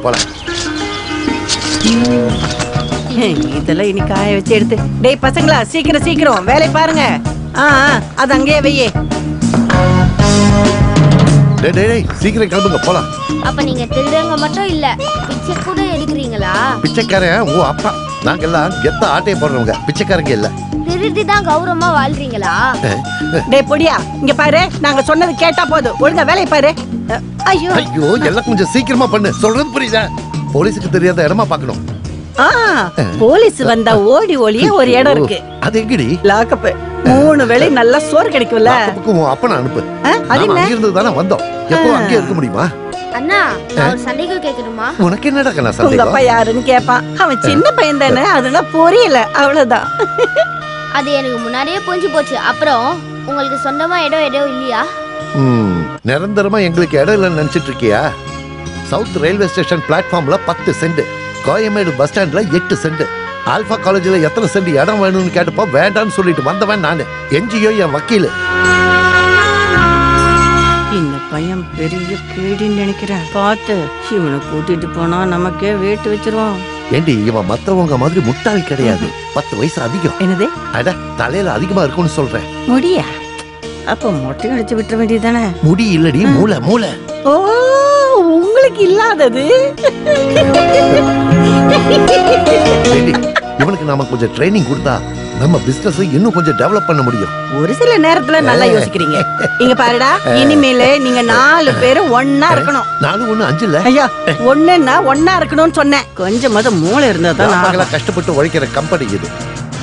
போலாம். இதெல்லாம் இனி காய வச்சு எடுத்து. டேய் பசங்களா, சீக்கிரம் சீக்கிரம் வேலை பாருங்க. அது அங்கேயே வையே. சீக்கிரம் கிளம்புங்க போலாம். அப்ப நீங்க திருடங்க மட்டும் இல்ல, பிச்சை கூட எடுக்கிறீங்களா? பிச்சைக்காரன் ஓ அப்பா. நாங்கெல்லாம் கெத்த ஆட்டையை போடுறவங்க, பிச்சைக்காரங்க இல்ல. திருடி தான் கௌரவமா வாழ்றீங்களா? டேய் பொடியா, இங்க பாரு, நாங்க சொன்னது கேட்டா போதும், ஒழுங்கா வேலையை பாரு. ஐயோ ஐயோ, எல்லாம் கொஞ்சம் சீக்கிரமா பண்ணு. சொல்றது புரியுதா? போலீஸுக்கு தெரியாத இடமா பாக்கணும். போலீஸ் வந்தா ஓடி ஓடியே ஒரு இடம் இருக்கு. அது எங்கடி? லாக்கப். 3 வேளை நல்லா சோறு கிடைக்கும்ல. அப்ப அனுப்பு. அது என்ன? அங்க இருந்து தான வந்தோம். எப்போ அங்கே இருக்க முடியுமா? அண்ணா, நான் ஒரு சந்தேகம் கேட்கணுமா? உனக்கு என்னடா கண்ணா சந்தேகம்? உங்க அப்பா யாருன்னு கேட்பான். அவன் சின்ன பையன் தானே, அதெல்லாம் புரியல, அவ்வளவுதான். அது எனக்கு முன்னாடியே புரிஞ்சு போச்சு. அப்புறம் உங்களுக்கு சொந்தமா இடம் இல்லையா? நிரந்தரமா எங்களுக்கு இடம் இல்லைன்னு நினைச்சிட்டு இருக்கியா? சவுத் ரயில்வே ஸ்டேஷன் பிளாட்ஃபார்ம்ல 10 சென்ட், கோயம்பேடு பஸ் ஸ்டாண்ட்ல 8 சென்ட், ஆல்பா காலேஜ்ல எத்தனை சென்ட் இடம் வேணும்னு கேட்டப்போ வேண்டான்னு சொல்லிட்டு வந்தவன் நானு. என்ஜிஓ என் வக்கீல். இந்த பையன் பெரிய கேடின்னு நினைக்கிறேன். பார்த்து இவனை கூட்டிட்டு போனா நமக்கே வேட்டு வச்சிருவான். ஏண்டி, இவன் மத்தவங்க மாதிரி முட்டாள் கிடையாது. 10 வயசு அதிகம். என்னது? அட, தலையில அதிகமா இருக்கும்னு சொல்றேன். முடியா? அப்ப மொட்டை அடிச்சு விட்டுற வேண்டியதானே? முடி இல்லடி, மூளை மூளை. ஓ, உங்களுக்கு இல்லாதது. இவனுக்கு நாம கொஞ்சம் ட்ரைனிங் கொடுத்தா நம்ம பிசினஸ் இன்னும் கொஞ்சம் டெவலப் பண்ண முடியும். ஒரு சில நேரத்துல நல்லா யோசிக்கிறீங்க. இங்க பாருடா, இனிமேல நீங்க 4 பேரும் ஒன்னா இருக்கணும். 4 1 5 இல்ல. ஐயா, ஒண்ணுன்னா ஒன்னா இருக்கணும்னு சொன்னேன். கொஞ்சமாவது மூளை இருந்தா தான். நாங்கள கஷ்டப்பட்டு உழைக்கிற கம்பெனி இது.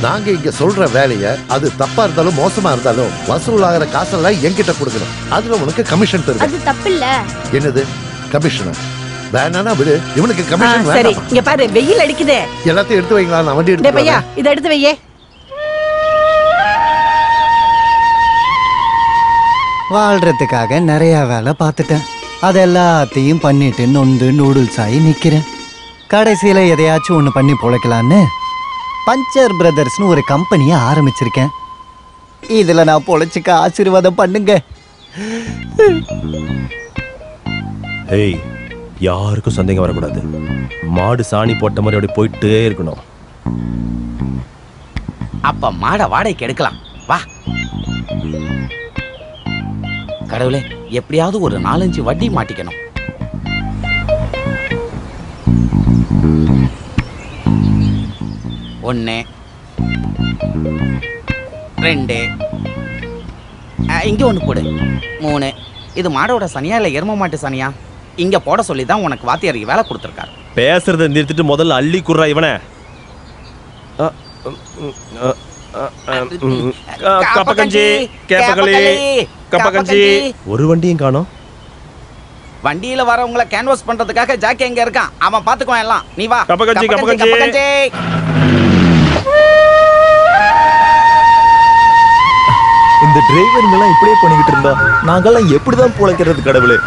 நாங்க இங்க சொல்ற வேலைய, அது தப்பா இருந்தாலும் மோசமா இருந்தாலும் வசூல் ஆகிற காசெல்லாம் என்கிட்ட கொடுக்கணும். அதுல உனக்கு கமிஷன் தரும். அது தப்பு இல்ல. என்னது கமிஷனா? வேணானா விடு, இவனுக்கு கமிஷன் வேண்டாம். சரி, இங்க பாரு, வெயில் அடிக்குதே. எல்லாத்தையும் எடுத்து வைங்களா, நான் வண்டி எடுத்து பையா, இத எடுத்து வையே. வாழ்றதுக்காக நிறைய வேலை பார்த்துட்டேன். அது எல்லாத்தையும் பண்ணிட்டு நொந்து நூடுல்ஸ் ஆகி நிக்கிறேன். கடைசியில எதையாச்சும் ஒண்ணு பண்ணி பொழைக்கலான்னு பஞ்சர் பிரதர்ஸ்னு ஒரு கம்பெனியை ஆரம்பிச்சிருக்கேன். இதுல நான் பொழைச்சிக்க ஆசீர்வாதம் பண்ணுங்க. ஏய், யாருக்கும் சந்தேகம் வரக்கூடாது. மாடு சாணி போட்ட மாதிரி அப்படி போயிட்டே இருக்கணும். அப்ப மாட வாடகைக்கு எடுக்கலாம். வா கடவுளே, எப்படியாவது ஒரு 4-5 வட்டி மாட்டிக்கணும். ஒன்று 2 இங்க 1 போடு. 3. இது மாடோட சனியா இல்ல எரும மாட்டு சனியா? இங்க போட சொல்லி தான் உனக்கு வாத்தியாருக்கு வேலை கொடுத்துருக்காரு. பேசுறத நிறுத்திட்டு முதல்ல அள்ளி குடுறா இவனை. கப்பகஞ்சி கேப்பகளி கப்பகஞ்சி. ஒரு வண்டியும் காணோம். வண்டியில வரவங்கள கேன்வாஸ் பண்றதுக்காக ஜாக்கி எங்க இருக்கான், அவன் பாத்துக்குவான் எல்லாம். நீ வா. கப்பகஞ்சி கப்பகஞ்சி. இந்த டிரைவருங்கெல்லாம் இப்படியே பண்ணிக்கிட்டு இருந்தா நாங்கெல்லாம் எப்படிதான் பொழைக்கிறது கடவுளே?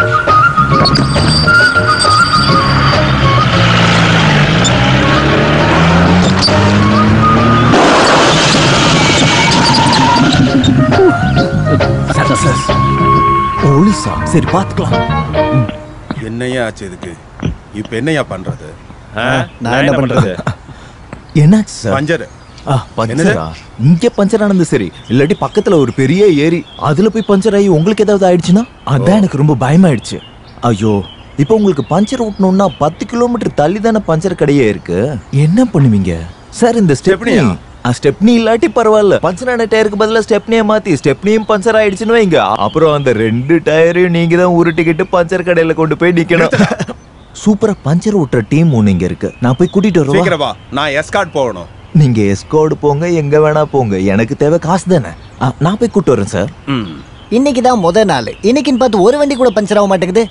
போலீஸா? சரி பாத்துக்கலாம். என்னையா ஆச்சு இதுக்கு? இப்ப என்னையா பண்றது? நான் என்ன பண்றது? என்னாச்சு சார்? பஞ்சர். பஞ்சரா? இங்க பஞ்சர் ஆனது சரி, இல்லாட்டி பக்கத்துல ஒரு பெரிய ஏரி, அதுல போய் பஞ்சர் ஆகி உங்களுக்கு ஏதாவது ஆயிடுச்சுன்னா அதான் எனக்கு ரொம்ப பயமாயிடுச்சு. ஐயோ, இப்போ உங்களுக்கு பஞ்சர் ஓட்டணும்னா 10 கிலோமீட்டர் தள்ளி தானே பஞ்சர் கடையே இருக்கு. என்ன பண்ணுவீங்க சார்? இந்த ஸ்டெப்னி இல்லாட்டி பரவாயில்ல, பஞ்சர் ஆன டயருக்கு பதிலா ஸ்டெப்னியை மாத்தி ஸ்டெப்னியும் பஞ்சர் ஆயிடுச்சுன்னு வைங்க, அப்புறம் அந்த 2 டயரையும் நீங்க தான் உருட்டிக்கிட்டு பஞ்சர் கடையில கொண்டு போய் நிக்கணும். சூப்பரா பஞ்சர் ஓட்டுற டீம் ஒண்ணு இங்க இருக்கு, நான் போய் கூட்டிட்டு வருவா. நான் எஸ்கார்ட் போகணும். நீங்க எஸ்கார்ட் போங்க, எங்க வேணா போங்க, எனக்கு தேவை காசு தானே. நான் போய் கூட்டு வரேன் சார். இன்னைக்கு தான் முதல் நாள். இன்னைக்குன்னு பார்த்து ஒரு வண்டி கூட பஞ்சர் ஆக மாட்டேங்குது.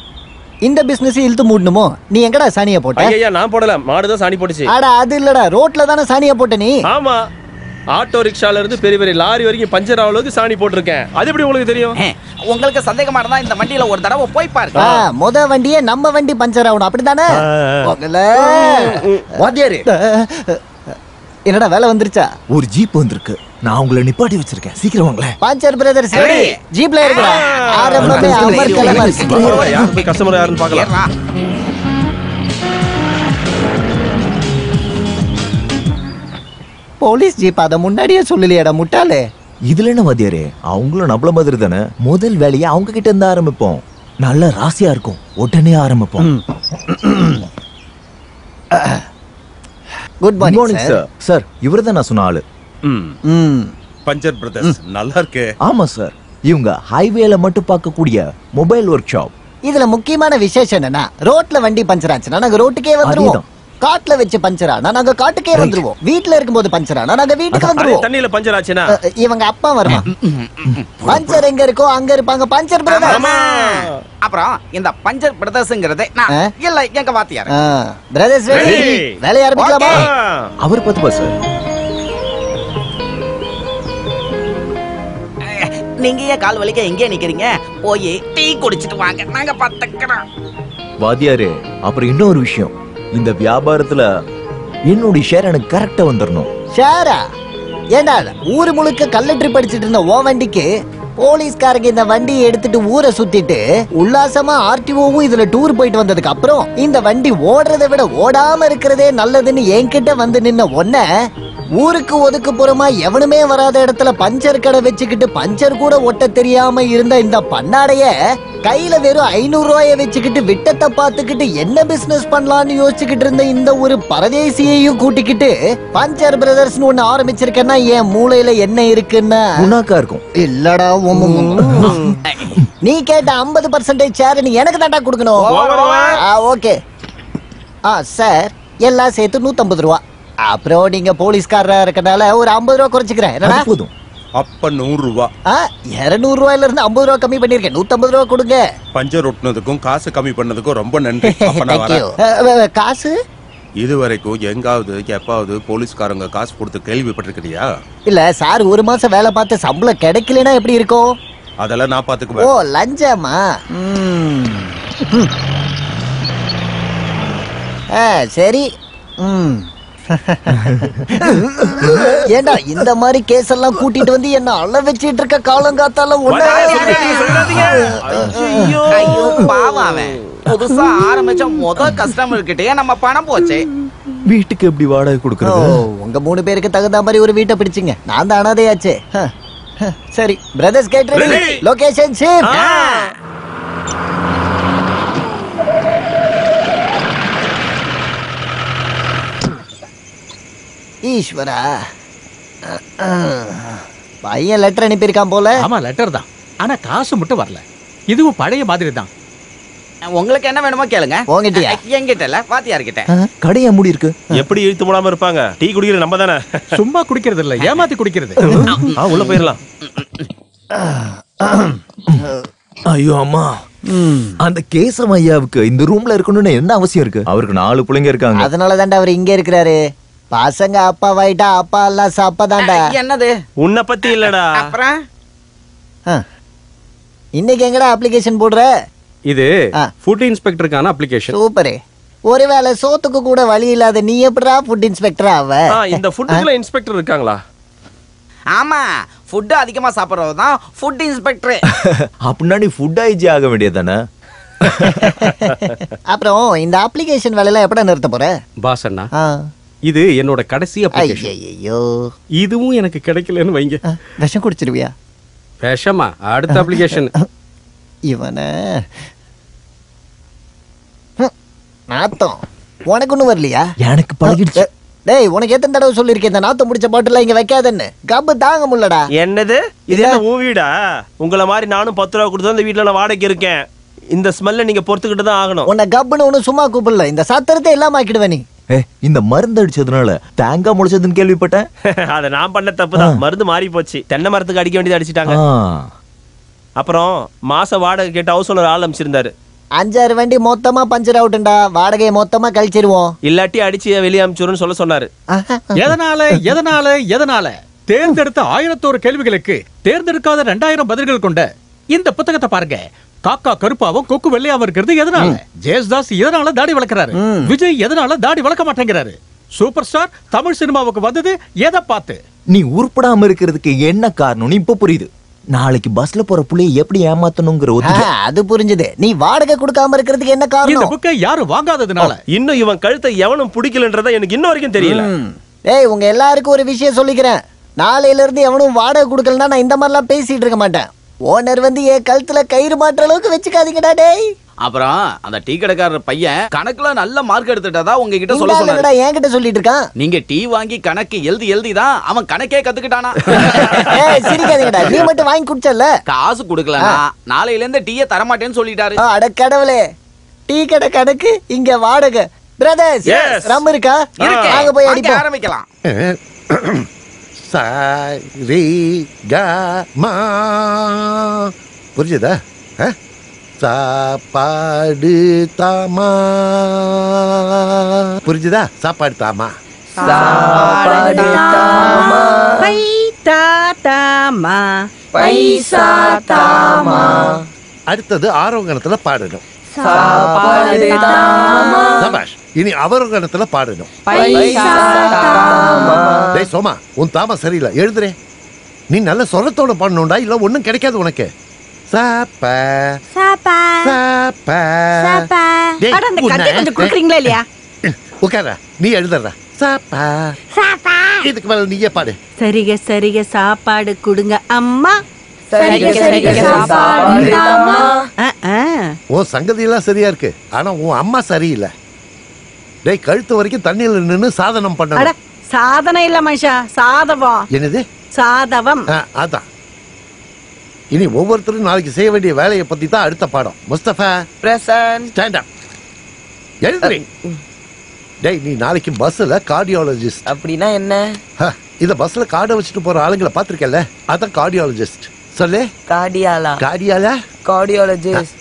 இந்த பிசினஸ் இழுத்து மூடணுமோ? நீ எங்கடா சாணியை போட்ட? ஐயா, நான் போடல, மாடு தான் சாணி போட்டுச்சு. அட அது இல்லடா, ரோட்ல தானே சாணியை போட்ட நீ. ஆமா, ஆட்டோ ரிக்ஷால இருந்து பெரிய பெரிய லாரி வரைக்கும் பஞ்சர் ஆவளவுக்கு சாணி போட்டிருக்கேன். அது எப்படி உங்களுக்கு தெரியும்? உங்களுக்கு சந்தேகமா இருந்தா இந்த வண்டியில ஒரு தடவை போய் பாருங்க. முத வண்டியே நம்ம வண்டி பஞ்சர் ஆகணும், அப்படிதானே? வாத்தியாரே, என்னடா வேலை வந்துருச்சா? ஒரு ஜீப் வந்திருக்கு, நான் உங்களை நிப்பாட்டி வச்சிருக்கேன், சீக்கிரம் வாங்களேன். பஞ்சர் பிரதர்ஸ் ஜீப்ல இருக்குடா. ஆரம்பமே அமர்க்கலமா இருக்கு. கஸ்டமர் யாருன்னு பார்க்கலாம். போலீஸ் ஜீப் அத முன்னாடியே சொல்லலையடா முட்டாளே. இதுல என்ன வாத்தியாரே, அவங்களும் நம்மள மாதிரி தானே. முதல் வேலையை அவங்க கிட்ட இருந்து ஆரம்பிப்போம். நல்ல ராசியா இருக்கும், உடனே ஆரம்பிப்போம். Good morning sir. சார் இவர்தான் நான் சொன்ன ஆளு. பஞ்சர் பிரதர்ஸ் நல்லா இருக்கே. ஆமா சார், இவங்க ஹைவேல மட்டும் பார்க்கக்கூடிய மொபைல் ஒர்க் ஷாப். இதுல முக்கியமான விசேஷம் என்னன்னா, ரோட்ல வண்டி பஞ்சர் ஆச்சுன்னா நாங்க ரோட்டுக்கே வந்துருவோம். காட்டுல வச்சு பஞ்சர் ஆனா நாங்க காட்டுக்கே வந்துருவோம். வீட்ல இருக்கும்போது பஞ்சர் ஆனா நாங்க வீட்டுக்கு வந்துருவோம். தண்ணியில பஞ்சர் ஆச்சுனா இவங்க அப்பா வருமா? பஞ்சர் எங்க இருக்கோ அங்க இருப்பாங்க பஞ்சர் பிரதர்ஸ். அப்புறம் இந்த பஞ்சர் பிரதர்ஸ்ங்கிறதே நான் இல்ல எங்க வாத்தியார். பிரதர்ஸ் ரெடி, வேலைய ஆரம்பிக்கலாமா? அவர் பத்துப்பா சார். நீங்க ஏன் கால் வலிக்க எங்கே நிக்கிறீங்க? போய் டீ குடிச்சிட்டு வாங்க, நாங்க பாத்துக்கிறோம். வாத்தியாரே, அப்புறம் இன்னொரு விஷயம், இந்த வியாபாரத்துல என்னுடைய ஷேர் எனக்கு கரெக்டா வந்துடணும். ஷேரா? ஏண்டா ஊரு முழுக்க கள்ள ட்ரிப் அடிச்சிட்டு இருந்த ஓ வண்டிக்கு போலீஸ்காரங்க இந்த வண்டியை எடுத்துட்டு ஊரை சுத்திட்டு உல்லாசமா ஆர்டிஓவும் இதுல டூர் போயிட்டு வந்ததுக்கு அப்புறம் இந்த வண்டி ஓடுறதை விட ஓடாம இருக்கிறதே நல்லதுன்னு என்கிட்ட வந்து நின்ன ஒன்ன ஊருக்கு ஒதுக்குப்புறமா எவனுமே வராத இடத்துல பஞ்சர் கடை வச்சுக்கிட்டு பஞ்சர் கூட ஒட்ட தெரியாம இருந்த இந்த பண்ணாடைய கையில வெறும் 500 ரூபாய வச்சுக்கிட்டு விட்டத்தை பார்த்துக்கிட்டு என்ன பிசினஸ் பண்ணலாம்னு யோசிச்சுக்கிட்டு இருந்த இந்த ஒரு பரதேசியையும் கூட்டிக்கிட்டு பஞ்சர் பிரதர்ஸ்னு ஒண்ணு ஆரம்பிச்சிருக்கேன்னா என் மூளையில என்ன இருக்குன்னா குணாக்கா இருக்கும். இல்லடா நீ கேட்ட 50% ஷேர் நீ எனக்கு தாண்டா கொடுக்கணும். ஓகே சார், எல்லாம் சேர்த்து 150 ரூபா. அப்புறம் நீங்க போலீஸ்காரரா இருக்கனால ஒரு 50 ரூபா குறைச்சிக்கிறேன். போதும். அப்ப 100 ரூபா. 200 ரூபாயில இருந்து 50 ரூபா கம்மி பண்ணிருக்கேன். 150 ரூபா கொடுங்க. பஞ்சர் ஒட்டினதுக்கும் காசு கம்மி பண்ணதுக்கும் ரொம்ப நன்றி. அப்ப நான் வரேன். காசு இது வரைக்கும் எங்காவது எப்பாவது போலீஸ்காரங்க காசு கொடுத்து கேள்விப்பட்டிருக்கிறியா? இல்ல சார், ஒரு மாசம் வேலை பார்த்து சம்பளம் கிடைக்கலனா எப்படி இருக்கும்? அதெல்லாம் நான் பாத்துக்குவேன். ஓ லஞ்சமா? சரி. ஏண்டா இந்த மாதிரி கேஸ் எல்லாம் கூட்டிட்டு வந்து என்ன அள்ள வச்சிட்டு இருக்க காலங்காத்தால புதுசா ஆரம்பிச்ச முதல் கஸ்டமர் கிட்டே நம்ம பணம் போச்சு. வீட்டுக்கு எப்படி வாடகை கொடுக்கறது? உங்க 3 பேருக்கு தகுந்த மாதிரி ஒரு வீட்டை பிடிச்சிங்க. நான் தான் அனாதையாச்சே. சரி brothers, get ready. Location ship. ஈஸ்வரா, பையன் லெட்டர் அனுப்பியிருக்கான் போல. ஆமா லெட்டர் தான், ஆனா காசு மட்டும் வரல. இதுவும் பழைய மாதிரி தான். உங்களுக்கு என்ன வேணுமோ கேளுங்க. உங்ககிட்டயா? என்கிட்ட இல்ல, வாத்தியார் கிட்ட. கடையா மூடி இருக்கு. எப்படி இழுத்து மூடாம இருப்பாங்க? டீ குடிக்கிற நம்ம தானே. சும்மா குடிக்கிறது இல்ல, ஏமாத்தி குடிக்கிறது. உள்ள போயிடலாம். ஐயோ அம்மா, அந்த கேசம் ஐயாவுக்கு இந்த ரூம்ல இருக்கணும்னு என்ன அவசியம் இருக்கு? அவருக்கு 4 பிள்ளைங்க இருக்காங்க. அதனால தாண்டா அவர் இங்க இருக்கிறாரு. பசங்க அப்பா வாயிட்டா அப்பா எல்லாம் சாப்பதாண்டா. என்னது? உன்னை பத்தி இல்லடா. அப்புறம் இன்னைக்கு எங்கடா அப்ளிகேஷன் போடுற? இது ஃபுட் இன்ஸ்பெக்டருக்கான அப்ளிகேஷன். சூப்பர். ஒருவேளை சோத்துக்கு கூட வழி இல்லாத நீ எப்படிடா ஃபுட் இன்ஸ்பெக்டர் ஆவ? இந்த ஃபுட்ல இன்ஸ்பெக்டர் இருக்காங்களா? ஆமா, ஃபுட் அதிகமா சாப்பிடுறது தான் ஃபுட் இன்ஸ்பெக்டர். அப்படின்னா நீ ஃபுட் ஐஜி ஆக வேண்டியதானே? அப்புறம் இந்த அப்ளிகேஷன் வேலையெல்லாம் எப்படா நிறுத்த போற? பாஸ் அண்ணா, இது என்னோட கடைசி அப்ளிகேஷன். ஐயோ, இதுவும் எனக்கு கிடைக்கலன்னு வைங்க. விஷம் குடிச்சிருவியா? விஷமா? அடுத்த அப்ளிகேஷன். இவன நாத்தம் உனக்கு ஒண்ணு வரலையா? எனக்கு பழகிடுச்சு. டேய், உனக்கு எத்தனை தடவை சொல்லிருக்கேன் இந்த நாத்தம் முடிச்ச பாட்டுல இங்க வைக்காதன்னு? கப்பு தாங்க முடியலடா. என்னது இது? என்ன உன் வீடா? உங்களை மாதிரி நானும் 10 ரூபா கொடுத்து இந்த வீட்டுல நான் வாடகைக்கு இருக்கேன். இந்த ஸ்மெல்ல நீங்க பொறுத்துக்கிட்டு தான் ஆகணும். உன்னை கப்புன்னு ஒண்ணு சும்மா கூப்பிடல, இந்த சத்திரத்தை எல்லாம் ஆக்கிடுவ நீ. இந்த மருந்து அடிச்சதுனால தேங்காய் முளைச்சதுன்னு கேள்விப்பட்டேன். அதை நான் பண்ண தப்புதான். மருந்து மாறி போச்சு. தென்னை மரத்துக்கு அடிக்க வேண்டியது அடிச்சிட்டாங்க. அப்புறம் மாச வாடகை கேட்டு ஹவுஸ் ஓனர் ஆள் அமைச்சிருந்தாரு. 5-6 வண்டி மொத்தமா பஞ்சர் அவுட்டுண்டா, வாடகையை மொத்தமா கழிச்சிருவோம், இல்லாட்டி அடிச்சு வெளியே அமிச்சிருன்னு சொல்ல சொன்னாரு. எதனால தேர்ந்தெடுத்த 1001 கேள்விகளுக்கு தேர்ந்தெடுக்காத 2000 பதில்கள் கொண்ட இந்த புத்தகத்தை பாருங்க. காக்கா கருப்பாவும் கொக்கு வெள்ளையாவும் இருக்கிறது எதனால? ஜெயசுதாஸ் எதனால தாடி வளர்க்கிறாரு? விஜய் எதனால தாடி வளர்க்க மாட்டேங்கிறாரு? சூப்பர் ஸ்டார் தமிழ் சினிமாவுக்கு வந்தது எதை பார்த்து? நீ உருப்படாம இருக்கிறதுக்கு என்ன காரணம்னு இப்ப புரியுது. நாளைக்கு பஸ்ல போற புள்ளைய எப்படி ஏமாத்தணுங்கிற அது புரிஞ்சுது. நீ வாடகை கொடுக்காம இருக்கிறதுக்கு என்ன காரணம்? இந்த புக்கை யாரும் வாங்காததுனால. இன்னும் இவன் கழுத்தை எவனும் பிடிக்கலன்றத எனக்கு இன்ன வரைக்கும் தெரியல. ஏய் உங்க எல்லாருக்கும் ஒரு விஷயம் சொல்லிக்கிறேன். நாளையில இருந்து எவனும் வாடகை கொடுக்கலன்னா நான் இந்த மாதிரிலாம் பேசிட்டு இருக்க மாட்டேன். ஓனர் வந்து என் கழுத்துல கயிறு மாட்டுற அளவுக்கு வச்சுக்காதீங்கடா டேய். அப்புறம் அந்த டீ கடைக்காரர் பையன் கணக்குல நல்ல மார்க் எடுத்துட்டதா உங்ககிட்ட சொல்ல சொன்னாரு. என்கிட்ட சொல்லிட்டு இருக்கான். நீங்க டீ வாங்கி கணக்கு எழுதி தான் அவன் கணக்கே கத்துக்கிட்டானா. ஏய் சிரிக்காதீங்கடா, நீ மட்டும் வாங்கி குடிச்சல. காசு கொடுக்கலனா நாளையில இருந்து டீயை தர மாட்டேன்னு சொல்லிட்டாரு. அட கடவுளே, டீ கடை கணக்கு இங்க வாடகை. பிரதர்ஸ் ரம் இருக்கா? வாங்க போய் அடிப்போம். ஆரம்பிக்கலாம். சரி க மா புரியுதா? சாப்பாடு தாமா புரிஞ்சுதா? சாப்பாடு தாமா சாப்பாடு தாமா பைசா தாமா பைசா தாமா. அடுத்தது ஆரோகணத்துல பாடணும். சாப்பாடு தாமா. சபாஷ். இனி அவரோகணத்துல பாடணும். பைசா தாமா. டேய் சோமா, உன் தாமா சரியில்லை, எழுதுறே. நீ நல்ல சொரத்தோட பாடணும்டா, இல்ல ஒண்ணும் கிடைக்காது உனக்கு. சாப்பா சாப்பா சாப்பா. அட அந்த கத்தி கொஞ்சம் குடுக்குறீங்களா இல்லையா? உட்கார, நீ எழுதுறா. சாப்பா சாப்பா. இதுக்கு மேல நீயே பாடு. சரிக சரிக சாப்பாடு கொடுங்க அம்மா. சரிக சரிக சாப்பாடு தாமா. உன் சங்கதி எல்லாம் சரியா இருக்கு, ஆனா உன் அம்மா சரியில்லை. டேய் கழுத்து வரைக்கும் தண்ணியில நின்னு சாதனம் அட பண்ண. சாதனம் இல்ல மனுஷா, சாதவம். என்னது? சாதவம். அதான். இனி ஒவ்வொருத்தரும் நாளைக்கு செய்ய வேண்டிய வேலையை பத்தி தான் அடுத்த பாடம். முஸ்தபா பிரசன்ட். Stand up. எழுதுறீ. டேய் நீ நாளைக்கு பஸ்ல கார்டியாலஜிஸ்ட். அப்படின்னா என்ன? இத பஸ்ல கார்டை வச்சுட்டு போற ஆளுங்களை பாத்திருக்கல, அதான் கார்டியாலஜிஸ்ட். சொல்லு. கார்டியாலா. கார்டியாலா கார்டியாலஜிஸ்ட்.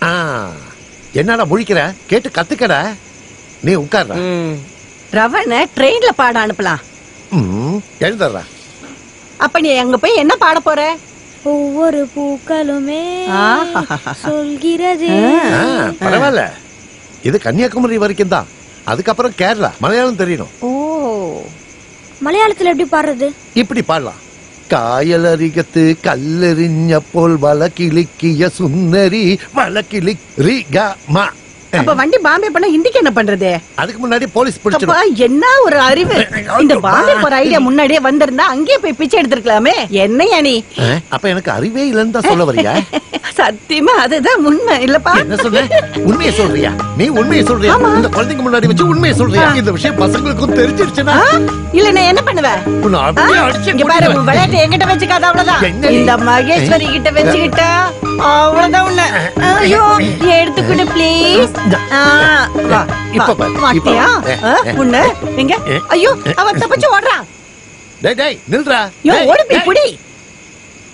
என்னடா முழிக்கிற? கேட்டு கத்துக்கடா. நீ உட்கார்ற. ரவனை ட்ரெயின்ல பாட அனுப்பலாம். எழுதுறா. அப்ப நீ அங்க போய் என்ன பாட போற? ஒவ்வொரு பூக்களுமே சொல்கிறது. பரவாயில்ல, இது கன்னியாகுமரி வரைக்கும் தான். அதுக்கப்புறம் கேரளா, மலையாளம் தெரியணும். ஓ, மலையாளத்துல எப்படி பாடுறது? இப்படி பாடலாம். കായലരികത്ത് കല്ലെറിഞ്ഞപ്പോൾ വലകിളിക്കിയ സുന്ദരി വലകിളിരിഗമ. அப்ப வண்டி பாம்பே பண்ண ஹிந்திக்கு என்ன பண்றது? அதுக்கு முன்னாடி போலீஸ் பிடிச்சிடும். என்ன ஒரு அறிவு! இந்த பாம்பே போற ஐடியா முன்னாடியே வந்திருந்தா அங்கேயே போய் பிச்சை எடுத்துக்கலாமே. என்னையா நீ? அப்ப எனக்கு அறிவே இல்லன்னு தான் சொல்ல வரியா? சத்தியமா அதுதான் உண்மை இல்லப்பா. என்ன சொல்ற? உண்மையை சொல்றியா? நீ உண்மையை சொல்றியா? இந்த குழந்தைங்க முன்னாடி வச்சு உண்மையை சொல்றியா? இந்த விஷயம் பசங்களுக்கும் தெரிஞ்சிருச்சுனா இல்ல நான் என்ன பண்ணுவேன்? உன்னை அப்படியே அடிச்சு இங்க பாரு, உன் விளையாட்டு என்கிட்ட வச்சுக்காத, அவ்வளவுதான். இந்த மகேஸ்வரி கிட்ட வச்சுக்கிட்டா அவ்வளவுதான் உன்னை. ஐயோ எடுத்துக்கிட்டு ப்ளீஸ். மாட்டியா உன்னை? எங்க? ஐயோ அவன் தப்பிச்சு ஓடுறான். டேய் டேய் நில்றா. யோ ஓடி போய் புடி.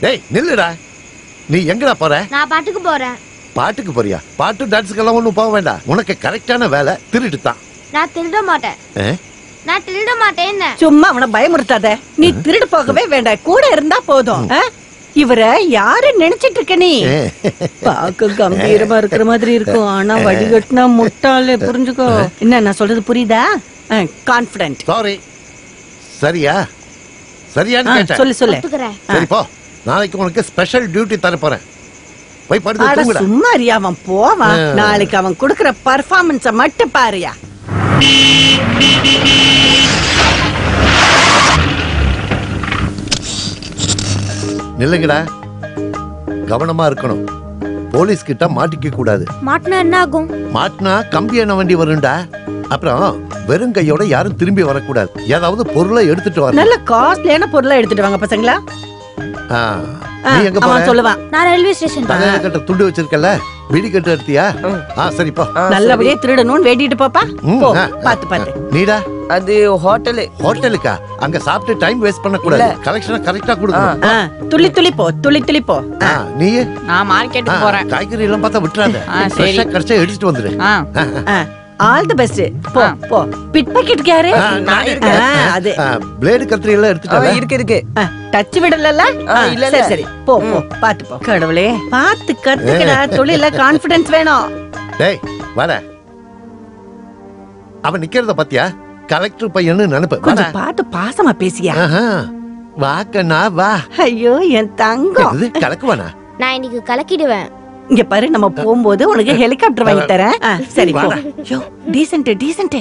டேய் நில்லுடா. நீ எங்கடா போற? நான் பாட்டுக்கு போறேன். பாட்டுக்கு போறியா? பாட்டு டான்ஸ்க்கெல்லாம் ஒண்ணும் போக வேண்டாம். உனக்கு கரெக்டான வேலை திருட்டு தான். நான் திருட மாட்டேன். நான் திருட மாட்டேன். சும்மா அவனை பயமுறுத்தாத. நீ திருடு போகவே வேண்டாம், கூட இருந்தா போதும். இவர யாரு நினைச்சிட்டு இருக்க நீ? பாக்க கம்பீரமா இருக்கிற மாதிரி இருக்கும், ஆனா வடிகட்டினா முட்டாளே. புரிஞ்சுக்கோ. என்ன நான் சொல்றது புரியுதா? கான்ஃபிடென்ட். சாரி. சரியா? சரியான்னு கேட்டேன். சொல்லு சொல்லு. சரி போ. நாளைக்கு உனக்கு ஸ்பெஷல் டியூட்டி தர போறேன். போய் படுத்து தூங்குடா. சும்மா அறியா, அவன் போவான். நாளைக்கு அவன் கொடுக்கிற பெர்ஃபார்மன்ஸ மட்டும் பாருயா. நில்லுங்கடா. கவனமா இருக்கணும். போலீஸ் கிட்ட மாட்டிக்க கூடாது. மாட்டினா என்ன ஆகும்? மாட்டினா கம்பி எண்ண வண்டி வரும்டா. அப்புறம் வெறும் கையோட யாரும் திரும்பி வரக்கூடாது. ஏதாவது பொருளை எடுத்துட்டு வர. நல்ல காஸ்ட்லியான பொருளை எடுத்துட்டு வாங்க பசங்களா. நீ எங்க போற? சொல்லுவான். நான் ரயில்வே ஸ்டேஷன். தலையில கட்ட துண்டு வச்சிருக்கல, வீடி கட்டு எடுத்தியா? சரி போ. நல்லபடியா திருடணும்னு வேண்டிட்டு போப்பா. பாத்து பாத்து. நீடா? அது ஹோட்டல். ஹோட்டலுக்கா? அங்க சாப்பிட்டு டைம் வேஸ்ட் பண்ண கூடாது. கலெக்ஷன் கரெக்ட்டா கொடுக்கணும். துளி துளி போ, துளி துளி போ. நீ? நான் மார்க்கெட்டுக்கு போறேன். காய்கறி எல்லாம் பார்த்தா விட்டுறாத. ஃப்ரெஷ்ஷா கரெக்ட்டா எடுத்துட்டு வந்துரு. All the best. போ போ. பிட் பாக்கெட் யாரு? அது பிளேட் கத்திரி எல்லாம் எடுத்துட்டாங்க. இருக்கு. டச் விடலல? இல்ல. சரி சரி போ போ. பாத்து போ. கடவுளே பாத்து கத்துக்கடா. தொழில கான்ஃபிடன்ஸ் வேணும். டேய் வாடா. அவன் நிக்கிறத பாத்தியா? கலெக்டர் பையன்னு நினைப்பு. கொஞ்சம் பாத்து பாசமா பேசியா. வாக்கண்ணா வா. ஐயோ என் தங்கம். கலக்குவானா? நான் இன்னைக்கு கலக்கிடுவேன். இங்க பாரு, நம்ம போகும்போது உனக்கு ஹெலிகாப்டர் வாங்கி தரேன். சரி போ. ஐயோ டீசன்ட் டீசன்ட்.